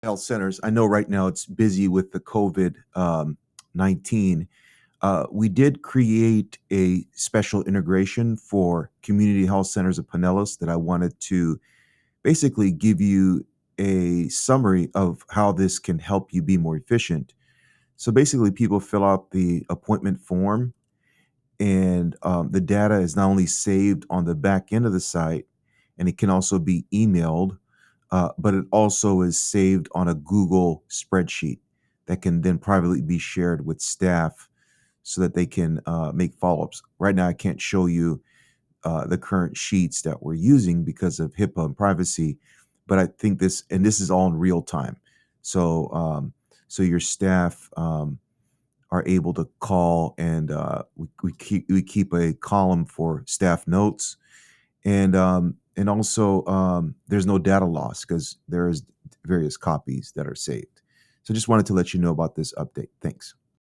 health centers. I know right now it's busy with the COVID 19. We did create a special integration for community health centers of Pinellas that I wanted to basically give you a summary of how this can help you be more efficient. So basically, people fill out the appointment form, and the data is not only saved on the back end of the site, and it can also be emailed, but it also is saved on a Google spreadsheet that can then privately be shared with staff so that they can make follow-ups. Right now, I can't show you the current sheets that we're using because of HIPAA and privacy, but I think this is all in real time. So, so your staff are able to call, and we keep a column for staff notes, and also there's no data loss because there is various copies that are saved. So just wanted to let you know about this update. Thanks.